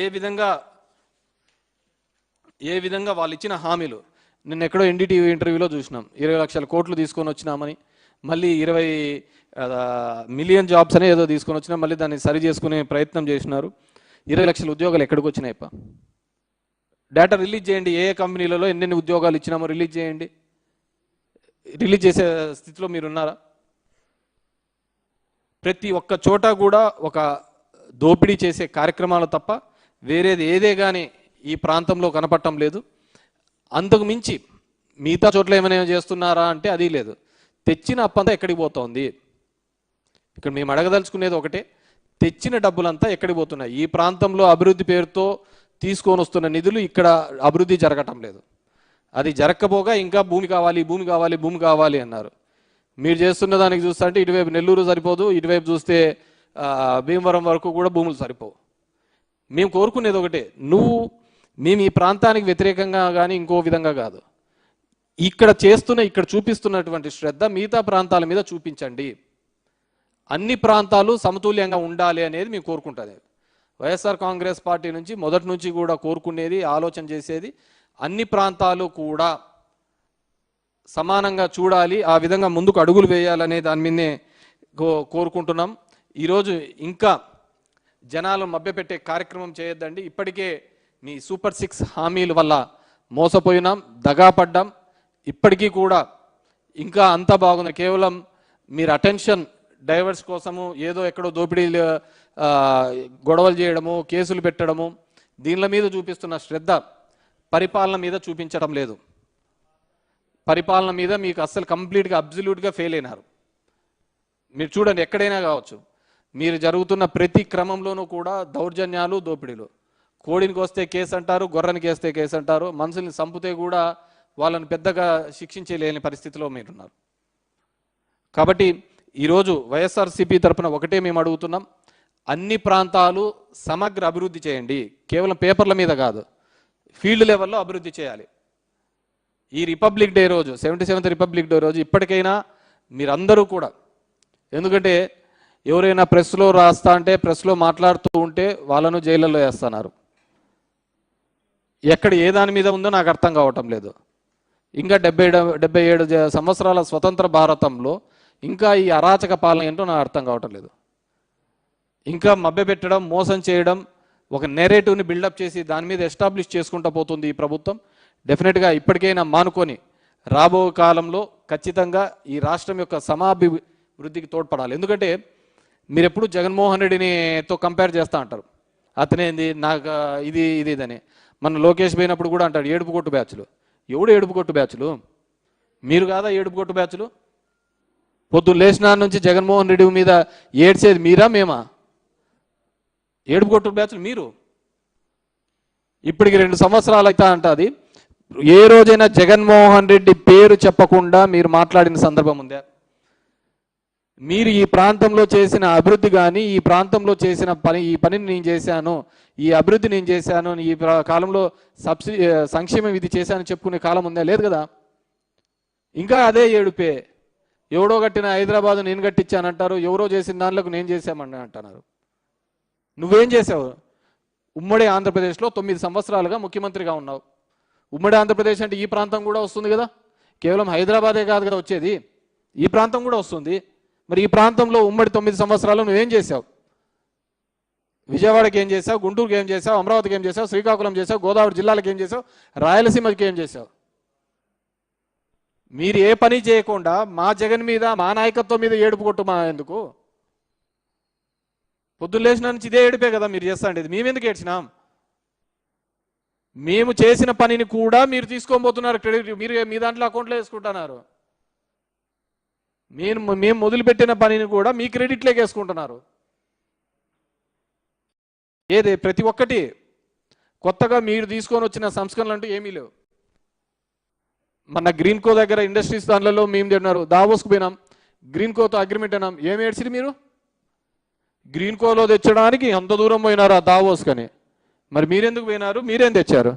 ఏ విధంగా వాళ్ళు ఇచ్చిన హామీలు నిన్న ఎక్కడో ఎన్డీటీవీ ఇంటర్వ్యూలో చూసినాం 20 లక్షల కోట్లు తీసుకొని వచ్చినామని మళ్ళీ 20 మిలియన్ జాబ్స్ అనే ఏదో తీసుకొని వచ్చినా మళ్ళీ దాన్ని సరి చేసుకునే ప్రయత్నం చేసినారు 20 లక్షల ఉద్యోగాలు ఎక్కడికి వచ్చినాయిపా డేటా రిలీజ్ చేయండి ఏ కంపెనీలలో ఎన్నెన్ని ఉద్యోగాలు ఇచ్చినామో రిలీజ్ చేయండి రిలీజ్ చేసే స్థితిలో మీరు ఉన్నారా ప్రతి ఒక్క చోట కూడా ఒక దోపిడీ చేసే కార్యక్రమాలు తప్ప వేరేది ఏదే కానీ ఈ ప్రాంతంలో కనపడటం లేదు అంతకు మించి మిగతా చోట్ల ఏమైనా చేస్తున్నారా అంటే అది లేదు తెచ్చిన అప్పంతా ఎక్కడికి పోతోంది ఇక్కడ మేము అడగదలుచుకునేది ఒకటే తెచ్చిన డబ్బులంతా ఎక్కడికి పోతున్నాయి ఈ ప్రాంతంలో అభివృద్ధి పేరుతో తీసుకొని వస్తున్న నిధులు ఇక్కడ అభివృద్ధి జరగటం లేదు అది జరగకపోగా ఇంకా భూమి కావాలి అన్నారు మీరు చేస్తున్న దానికి చూస్తే అంటే ఇటువైపు నెల్లూరు సరిపోదు ఇటువైపు చూస్తే భీమవరం వరకు కూడా భూములు సరిపోవు మేము కోరుకునేది ఒకటే మేము ఈ ప్రాంతానికి వ్యతిరేకంగా కానీ ఇంకో విధంగా కాదు ఇక్కడ చూపిస్తున్నటువంటి శ్రద్ధ మిగతా ప్రాంతాల మీద చూపించండి అన్ని ప్రాంతాలు సమతుల్యంగా ఉండాలి అనేది మేము కోరుకుంటుంది వైఎస్ఆర్ కాంగ్రెస్ పార్టీ నుంచి మొదటి నుంచి కూడా కోరుకునేది ఆలోచన చేసేది అన్ని ప్రాంతాలు కూడా సమానంగా చూడాలి ఆ విధంగా ముందుకు అడుగులు వేయాలనే దాని మీదనే కోరుకుంటున్నాం ఈరోజు ఇంకా జనాలు మభ్యపెట్టే కార్యక్రమం చేయొద్దండి ఇప్పటికే మీ సూపర్ 6 హామీల వల్ల మోసపోయినాం దగాపడ్డాం ఇప్పటికీ కూడా ఇంకా అంతా బాగుంది కేవలం మీరు అటెన్షన్ డైవర్స్ కోసము ఏదో ఎక్కడో దోపిడీలు గొడవలు చేయడము కేసులు పెట్టడము దీనిల మీద చూపిస్తున్న శ్రద్ధ పరిపాలన మీద చూపించడం లేదు పరిపాలన మీద మీకు అస్సలు కంప్లీట్గా అబ్సల్యూట్గా ఫెయిల్ అయినారు మీరు చూడండి ఎక్కడైనా కావచ్చు మీరు జరుగుతున్న ప్రతి క్రమంలోనూ కూడా దౌర్జన్యాలు దోపిడీలు కోడినికి వస్తే కేసు అంటారు గొర్రెనికి వేస్తే కేసు అంటారు మనుషుల్ని చంపితే కూడా వాళ్ళని పెద్దగా శిక్షించలేని పరిస్థితిలో మీరున్నారు కాబట్టి ఈరోజు వైఎస్ఆర్సీపీ తరఫున ఒకటే మేము అడుగుతున్నాం అన్ని ప్రాంతాలు సమగ్ర అభివృద్ధి చేయండి కేవలం పేపర్ల మీద కాదు ఫీల్డ్ లెవెల్లో అభివృద్ధి చేయాలి ఈ రిపబ్లిక్ డే రోజు 77th రిపబ్లిక్ డే రోజు ఇప్పటికైనా మీరందరూ కూడా ఎందుకంటే ఎవరైనా ప్రెస్లో రాస్తా అంటే ప్రెస్లో మాట్లాడుతూ ఉంటే వాళ్ళను జైళ్ళల్లో వేస్తున్నారు ఎక్కడ ఏ దాని మీద ఉందో నాకు అర్థం కావటం లేదు ఇంకా 77 సంవత్సరాల స్వతంత్ర భారతంలో ఇంకా ఈ అరాచక పాలన ఏంటో నాకు అర్థం కావటం లేదు ఇంకా మభ్యపెట్టడం మోసం చేయడం ఒక నెరేటివ్ని బిల్డప్ చేసి దాని మీద ఎస్టాబ్లిష్ చేసుకుంటూ పోతుంది ఈ ప్రభుత్వం డెఫినెట్గా ఇప్పటికైనా మానుకొని రాబో కాలంలో ఖచ్చితంగా ఈ రాష్ట్రం యొక్క సమాభివృద్ధికి తోడ్పడాలి ఎందుకంటే మీరు ఎప్పుడు జగన్మోహన్ రెడ్డినితో కంపేర్ చేస్తూ అంటారు అతనేంది నాకు ఇదని మన లోకేష్ పోయినప్పుడు కూడా అంటాడు ఏడుపు కొట్టు బ్యాచ్లు ఎవడు ఏడుపు కొట్టు బ్యాచ్లు మీరు కాదా ఏడుపు కొట్టు బ్యాచ్లు పొద్దున్న లేచిన నుంచి జగన్మోహన్ రెడ్డి మీద ఏడ్చేది మీరా మేమా ఏడుపు కొట్టు బ్యాచ్లు మీరు ఇప్పటికి 2 సంవత్సరాలు అయితే అంటది ఏ రోజైనా జగన్మోహన్ రెడ్డి పేరు చెప్పకుండా మీరు మాట్లాడిన సందర్భం ఉందా మీరు ఈ ప్రాంతంలో చేసిన అభివృద్ధి కానీ ఈ ప్రాంతంలో చేసిన ఈ పనిని నేను చేశాను ఈ అభివృద్ధి నేను చేశాను ఈ కాలంలో సంక్షేమం ఇది చేశాను చెప్పుకునే కాలం ఉందా లేదు కదా ఇంకా అదే ఏడుపే ఎవడో కట్టిన హైదరాబాద్ నేను కట్టించానంటారు ఎవరో చేసిన దానిలోకి నేను చేశామని అంటున్నారు నువ్వేం చేసావు ఉమ్మడి ఆంధ్రప్రదేశ్లో 9 సంవత్సరాలుగా ముఖ్యమంత్రిగా ఉన్నావు ఉమ్మడి ఆంధ్రప్రదేశ్ అంటే ఈ ప్రాంతం కూడా వస్తుంది కదా కేవలం హైదరాబాదే కాదు కదా వచ్చేది ఈ ప్రాంతం కూడా వస్తుంది మరి ఈ ప్రాంతంలో ఉమ్మడి 9 సంవత్సరాలు నువ్వేం చేసావు విజయవాడకి ఏం చేసావు గుంటూరుకి ఏం చేసావు అమరావతికి ఏం చేసావు శ్రీకాకుళం చేసావు గోదావరి జిల్లాలకు ఏం చేసావు రాయలసీమకి ఏం చేసావు మీరు ఏ పని చేయకుండా మా జగన్ మీద మా నాయకత్వం మీద ఏడుపు కొట్టు మా ఎందుకు పొద్దున్న లేచిన నుంచి ఇదే ఏడిపే కదా మీరు చేస్తాండేది మేమెందుకు ఏడ్చినాం మేము చేసిన పనిని కూడా మీరు తీసుకోబోతున్నారు క్రెడిట్ మీరు మీ దాంట్లో అకౌంట్లో వేసుకుంటున్నారు మేము మొదలుపెట్టిన పనిని కూడా మీ క్రెడిట్లోకి వేసుకుంటున్నారు ఏదే ప్రతి ఒక్కటి కొత్తగా మీరు తీసుకొని వచ్చిన సంస్కరణలు అంటూ ఏమీ లేవు మన గ్రీన్కో దగ్గర ఇండస్ట్రీస్ దానిలో మేము తిన్నారు దావోస్కు పోయినాం గ్రీన్కోతో అగ్రిమెంట్ అయినాం ఏమి ఏడ్చిరు మీరు గ్రీన్కోలో తెచ్చడానికి అంత దూరం పోయినారు ఆ దావోస్ కని మరి మీరెందుకు పోయినారు మీరేం తెచ్చారు